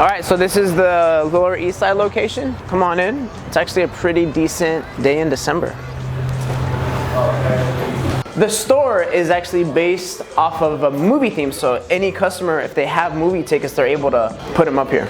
All right, so this is the Lower East Side location. Come on in. It's actually a pretty decent day in December. The store is actually based off of a movie theme, so any customer, if they have movie tickets, they're able to put them up here.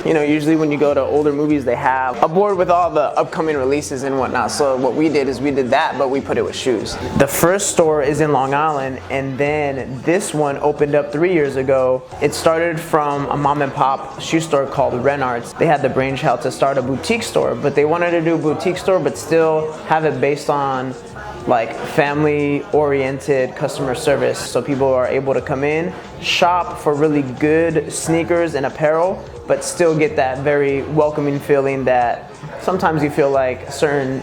You know, usually when you go to older movies, they have a board with all the upcoming releases and whatnot. So what we did is we did that, but we put it with shoes. The first store is in Long Island, and then this one opened up 3 years ago. It started from a mom and pop shoe store called Renards. They had the brainchild to start a boutique store, but they wanted to do a boutique store, but still have it based on like family-oriented customer service. So people are able to come in, shop for really good sneakers and apparel, but still get that very welcoming feeling that sometimes you feel like certain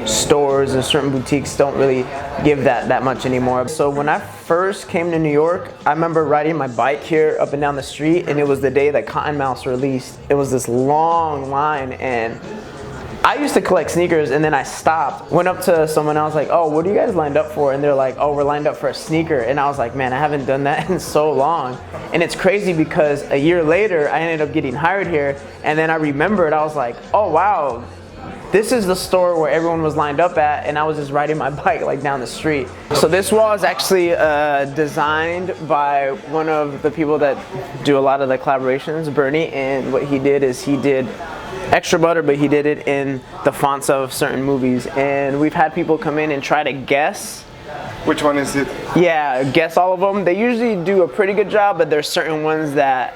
stores and certain boutiques don't really give that much anymore. So when I first came to New York, I remember riding my bike here up and down the street, and it was the day that Cottonmouth released. It was this long line, and I used to collect sneakers, and then I stopped, went up to someone, I was like, oh, what are you guys lined up for? And they're like, oh, we're lined up for a sneaker. And I was like, man, I haven't done that in so long. And it's crazy because a year later, I ended up getting hired here, and then I remembered, I was like, oh, wow, this is the store where everyone was lined up at, and I was just riding my bike like down the street. So this wall is actually designed by one of the people that do a lot of the collaborations, Bernie, and what he did is he did extra butter, but he did it in the fonts of certain movies, and we've had people come in and try to guess. Which one is it? Yeah, guess all of them. They usually do a pretty good job, but there's certain ones that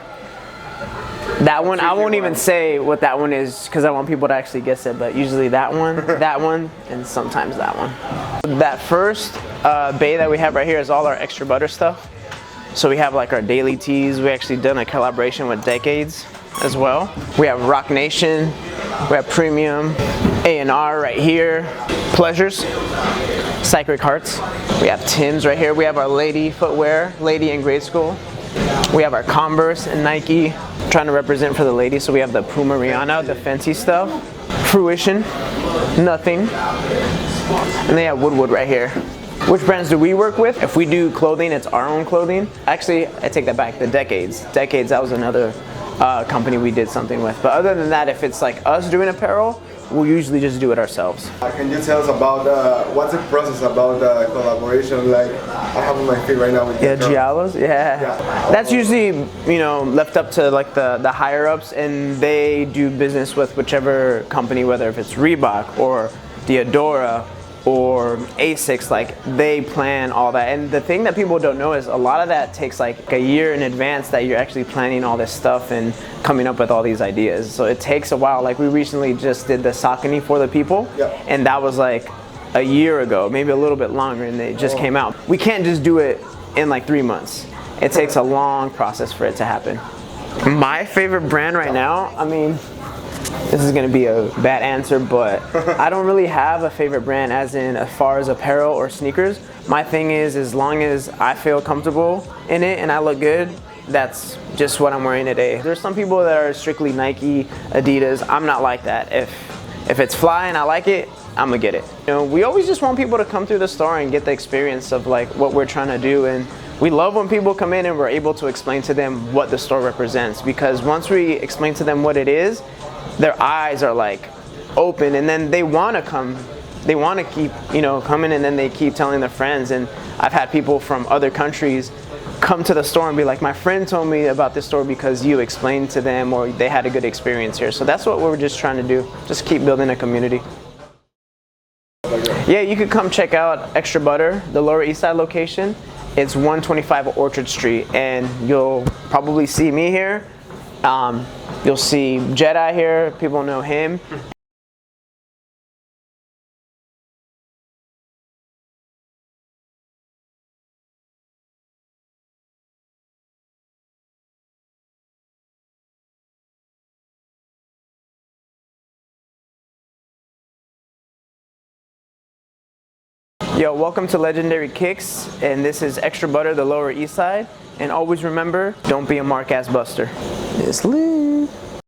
one, I won't even say what that one is because I want people to actually guess it, but usually that one, that one, and sometimes that one. That first bay that we have right here is all our extra butter stuff. So we have like our daily teas. We actually done a collaboration with Decades as well. We have Rock Nation, we have Premium, A&R right here, Pleasures, Sacred Hearts. We have Tim's right here. We have our lady footwear, lady in grade school. We have our Converse and Nike, trying to represent for the ladies. So we have the Puma Rihanna, the fancy stuff, Fruition, Nothing, and they have Woodwood right here. Which brands do we work with? If we do clothing, it's our own clothing. Actually, I take that back, the Decades. Decades, that was another company we did something with. But other than that, if it's like us doing apparel, we'll usually just do it ourselves. Can you tell us about what's the process about the collaboration? Like I have on my feet right now with Giallos. Yeah. That's usually, you know, left up to like the higher ups, and they do business with whichever company, whether if it's Reebok or Diadora or Asics, like they plan all that. And the thing that people don't know is a lot of that takes like a year in advance that you're actually planning all this stuff and coming up with all these ideas. So it takes a while. Like we recently just did the Saucony for the people, and that was like a year ago, maybe a little bit longer, and it just came out. We can't just do it in like 3 months. It takes a long process for it to happen. My favorite brand right now, I mean, this is going to be a bad answer, but I don't really have a favorite brand as far as apparel or sneakers. My thing is, as long as I feel comfortable in it and I look good, that's just what I'm wearing today. There's some people that are strictly Nike, Adidas. I'm not like that. If it's fly and I like it, I'm gonna get it. You know, we always just want people to come through the store and get the experience of like what we're trying to do, and we love when people come in and we're able to explain to them what the store represents, because once we explain to them what it is, their eyes are like open, and then they want to come, they want to keep, you know, coming, and then they keep telling their friends. And I've had people from other countries come to the store and be like, my friend told me about this store because you explained to them, or they had a good experience here. So that's what we're just trying to do, just keep building a community. Yeah, you could come check out Extra Butter, the Lower East Side location. It's 125 Orchard Street, and you'll probably see me here. You'll see Jedi here, people know him. Yo, welcome to Legendary Kicks, and this is Extra Butter, the Lower East Side. And always remember, don't be a mark-ass buster. It's lit.